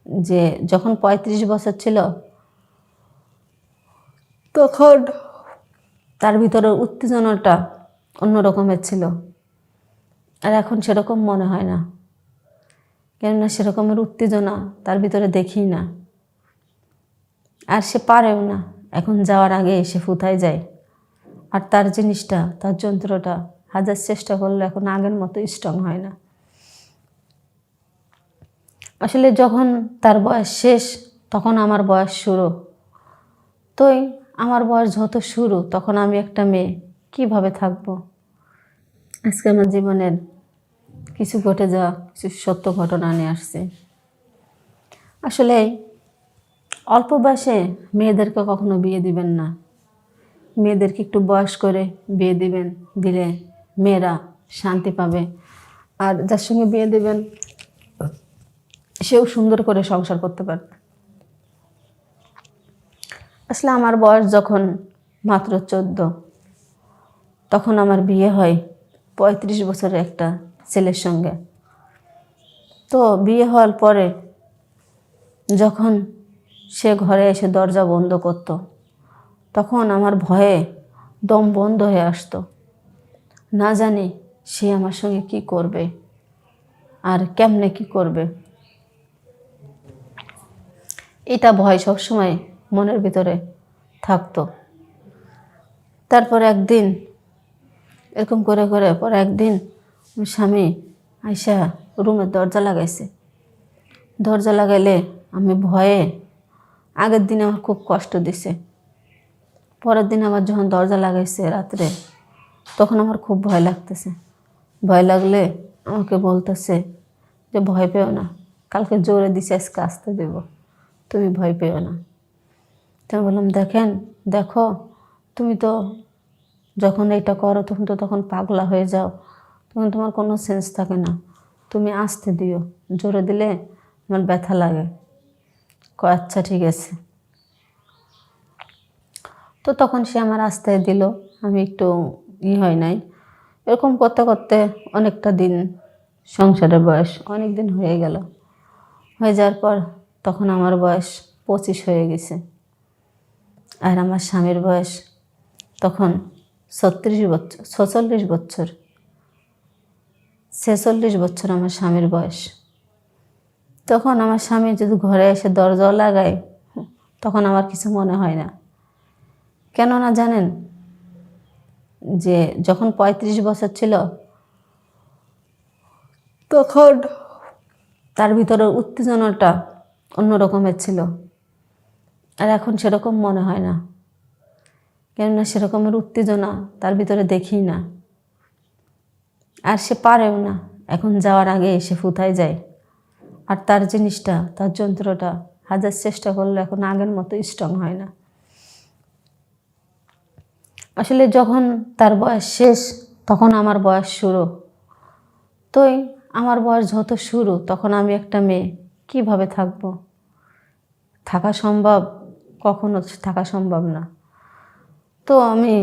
যে যখন ৩৫ বছর ছিল তখন তার ভিতরে উত্তেজনাটা অন্য রকমের ছিল, আর এখন সেরকম মনে হয় না। কেননা সেরকমের উত্তেজনা তার ভিতরে দেখি না, আর সে পারেও না। এখন যাওয়ার আগে সে ফুতায় যায়, আর তার জিনিসটা, তার যন্ত্রটা হাজার চেষ্টা করলে এখন আগের মতো স্ট্রং হয় না। আসলে যখন তার বয়স শেষ তখন আমার বয়স শুরু। তোই আমার বয়স যত শুরু তখন আমি একটা মেয়ে কিভাবে থাকবো। আজকে আমার জীবনের কিছু ঘটে যাওয়া কিছু সত্য ঘটনা নিয়ে আসছে। আসলে অল্প বয়সে মেয়েদেরকে কখনো বিয়ে দিবেন না। মেয়েদেরকে একটু বয়স করে বিয়ে দিবেন, দিলে মেয়েরা শান্তি পাবে। আর যার সঙ্গে বিয়ে দেবেন সেও সুন্দর করে সংসার করতে পারবে। আসলে আমার বয়স যখন মাত্র 14, তখন আমার বিয়ে হয় 35 বছরের একটা ছেলের সঙ্গে। তো বিয়ে হওয়ার পরে যখন সে ঘরে এসে দরজা বন্ধ করত, তখন আমার ভয়ে দম বন্ধ হয়ে আসতো। না জানি সে আমার সঙ্গে কি করবে আর কেমনে কি করবে, এটা ভয় সবসময় মনের ভিতরে থাকতো। তারপর একদিন এরকম করে করে পরে একদিন স্বামী আইসা রুমের দরজা লাগাইছে। দরজা লাগাইলে আমি ভয়ে, আগের দিন আমার খুব কষ্ট দিছে, পরের দিন আবার যখন দরজা লাগাইছে রাত্রে, তখন আমার খুব ভয় লাগতেছে। ভয় লাগলে আমাকে বলতেছে যে ভয় পেও না, কালকে জোরে দিছে আজকে আসতে দেব, তুমি ভয় পেও না। তো আমি বললাম দেখো তুমি তো যখন এটা করো তখন তখন পাগলা হয়ে যাও, তখন তোমার কোনো সেন্স থাকে না, তুমি আসতে দিও, জোরে দিলে আমার ব্যথা লাগে। আচ্ছা ঠিক আছে। তো তখন সে আমার আস্তায় দিল, আমি একটু হয় নাই। এরকম করতে করতে অনেকটা দিন, সংসারের বয়স অনেক দিন হয়ে গেল। হয়ে যাওয়ার পর তখন আমার বয়স 25 হয়ে গেছে, আর আমার স্বামীর বয়স তখন 46 বছর 46 বছর আমার স্বামীর বয়স। তখন আমার স্বামী যদি ঘরে এসে দরজাও লাগায় তখন আমার কিছু মনে হয় না। কেননা জানেন, যে যখন 35 বছর ছিল তখন তার ভিতরে উত্তেজনাটা অন্য রকমের ছিল, আর এখন সেরকম মনে হয় না। কেননা সেরকমের উত্তেজনা তার ভিতরে দেখি না, আর সে পারেও না। এখন যাওয়ার আগে সে ফুতায় যায়, আর তার জিনিসটা, তার যন্ত্রটা হাজার চেষ্টা করলে এখন আগের মতো স্ট্রং হয় না। আসলে যখন তার বয়স শেষ তখন আমার বয়স শুরু। তোই আমার বয়স যত শুরু তখন আমি একটা মেয়ে কিভাবে থাকবো। থাকা সম্ভব? কখনো থাকা সম্ভব না। তো আমি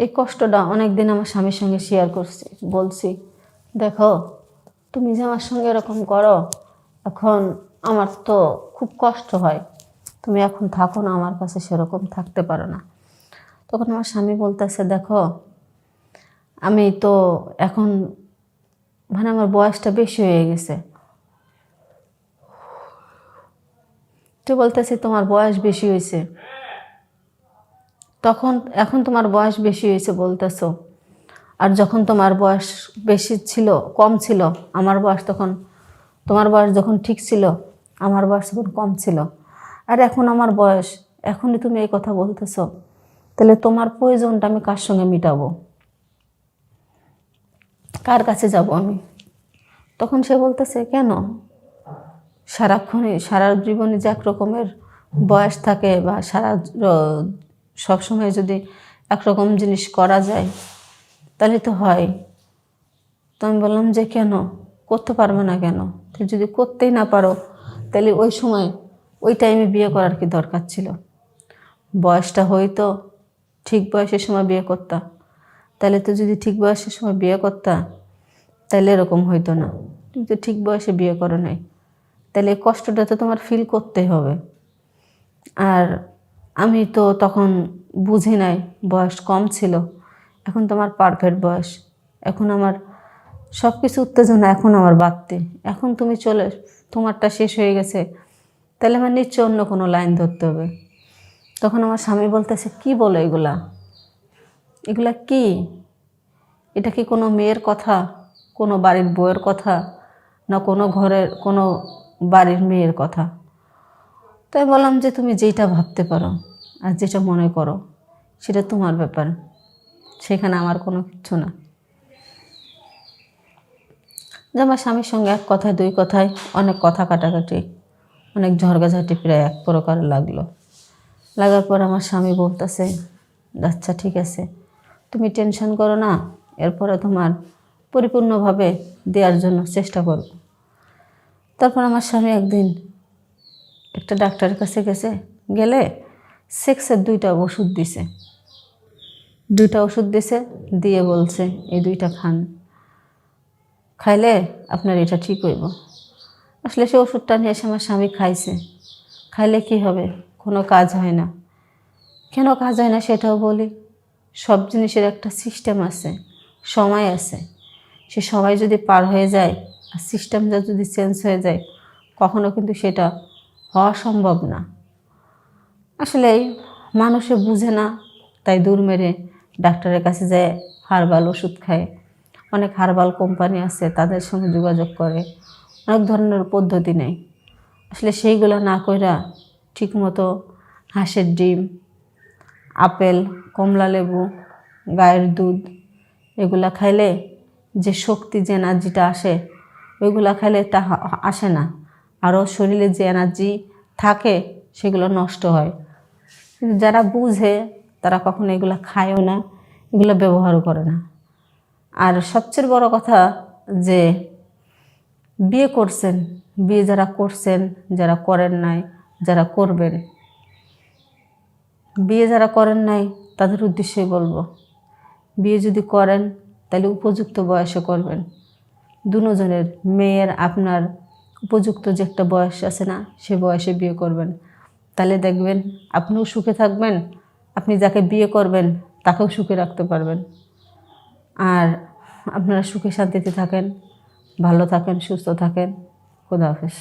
এই কষ্টটা অনেক দিন আমার স্বামীর সঙ্গে শেয়ার করছি, বলছি দেখো তুমি যে আমার সঙ্গে এরকম করো, এখন আমার তো খুব কষ্ট হয়, তুমি এখন থাকো না আমার কাছে, সেরকম থাকতে পারো না। তখন আমার স্বামী বলতেছে দেখো আমি তো এখন মানে আমার বয়সটা বেশি হয়ে গেছে। তো বলতেছে তোমার বয়স বেশি হয়েছে, তখন এখন তোমার বয়স বেশি হয়েছে বলতেছো, আর যখন তোমার বয়স বেশি ছিল, কম ছিল আমার বয়স, তখন তোমার বয়স যখন ঠিক ছিল আমার বয়স তখন কম ছিল, আর এখন আমার বয়স, এখনই তুমি এই কথা বলতেছো, তাহলে তোমার প্রয়োজনটা আমি কার সঙ্গে মিটাবো, কার কাছে যাব আমি? তখন সে বলতেছে কেন, সারাক্ষণই সারা জীবনে যে এক রকমের বয়স থাকে বা সবসময় যদি একরকম জিনিস করা যায় তাহলে তো হয়। তো আমি বললাম যে কেন করতে পারবে না কেন, তো যদি করতেই না পারো তাহলে ওই সময় ওই টাইমে বিয়ে করার কি দরকার ছিল? বয়সটা হয়তো ঠিক বয়সের সময় বিয়ে করতা, তাহলে তো যদি ঠিক বয়সের সময় বিয়ে করতা তাহলে এরকম হইতো না। তুমি তো ঠিক বয়সে বিয়ে করো নাই, তাহলে এই কষ্টটা তো তোমার ফিল করতে হবে। আর আমি তো তখন বুঝি নাই, বয়স কম ছিল। এখন তোমার পারফেক্ট বয়স, এখন আমার সব কিছু উত্তেজনা এখন আমার বাড়তে। এখন তুমি তোমারটা শেষ হয়ে গেছে, তাহলে আমার নিশ্চয় অন্য কোনো লাইন ধরতে হবে। তখন আমার স্বামী বলতেছে, কি বলো এগুলা, এগুলা কি? এটা কি কোনো মেয়ের কথা, কোনো বাড়ির বউয়ের কথা, না কোনো ঘরের কোনো বাড়ির মেয়ের কথা? তাই বললাম যে তুমি যেটা ভাবতে পারো আর যেটা মনে করো সেটা তোমার ব্যাপার, সেখানে আমার কোনো কিচ্ছু না। যে আমার স্বামীর সঙ্গে এক কথায় দুই কথায় অনেক কথা কাটাকাটি, অনেক ঝড়গাঝাটি প্রায় এক প্রকার লাগলো। লাগার পর আমার স্বামী বলতেছে, আচ্ছা ঠিক আছে, তুমি টেনশন করো না, এরপরে তোমার পরিপূর্ণভাবে দেওয়ার জন্য চেষ্টা করব। তারপর আমার স্বামী একদিন একটা ডাক্তারের কাছে গেলে সেক্সের 2টা ওষুধ দিছে। 2টা ওষুধ দিছে, দিয়ে বলছে এই 2টা খান, খাইলে আপনার এটা ঠিক হইব। আসলে সে ওষুধটা নিয়ে এসে আমার স্বামী খাইছে। খাইলে কি হবে? কোনো কাজ হয় না। কেন কাজ হয় না সেটাও বলি। সব জিনিসের একটা সিস্টেম আছে, সময় আছে। সে সময় যদি পার হয়ে যায় আর সিস্টেমটা যদি চেঞ্জ হয়ে যায়, কখনো কিন্তু সেটা হওয়া সম্ভব না। আসলে মানুষে বুঝে না, তাই দূর মেরে ডাক্তারের কাছে যায় হার্বাল ওষুধ খায়। অনেক হার্বাল কোম্পানি আছে, তাদের সঙ্গে যোগাযোগ করে, অনেক ধরনের পদ্ধতি নেয়। আসলে সেইগুলো না কইরা ঠিকমতো হাঁসের ডিম, আপেল, কমলা লেবু, গায়ের দুধ এগুলা খাইলে যে শক্তি, যে এনার্জিটা আসে, ওইগুলা খাইলে তা আসে না। আরও শরীরে যে এনার্জি থাকে সেগুলো নষ্ট হয়। কিন্তু যারা বুঝে তারা কখনো এগুলো খায়ও না, এগুলো ব্যবহারও করে না। আর সবচেয়ে বড় কথা যে বিয়ে করছেন, বিয়ে যারা করছেন, যারা করেন নাই, যারা করবেন, বিয়ে যারা করেন নাই তাদের উদ্দেশ্যেই বলবো, বিয়ে যদি করেন তাহলে উপযুক্ত বয়সে করবেন। দুজনের, মেয়ের আপনার উপযুক্ত যে একটা বয়স আছে না, সে বয়সে বিয়ে করবেন। তাহলে দেখবেন আপনিও সুখে থাকবেন, আপনি যাকে বিয়ে করবেন তাকেও সুখে রাখতে পারবেন। আর আপনারা সুখে শান্তিতে থাকেন, ভালো থাকেন, সুস্থ থাকেন। খোদা হাফেজ।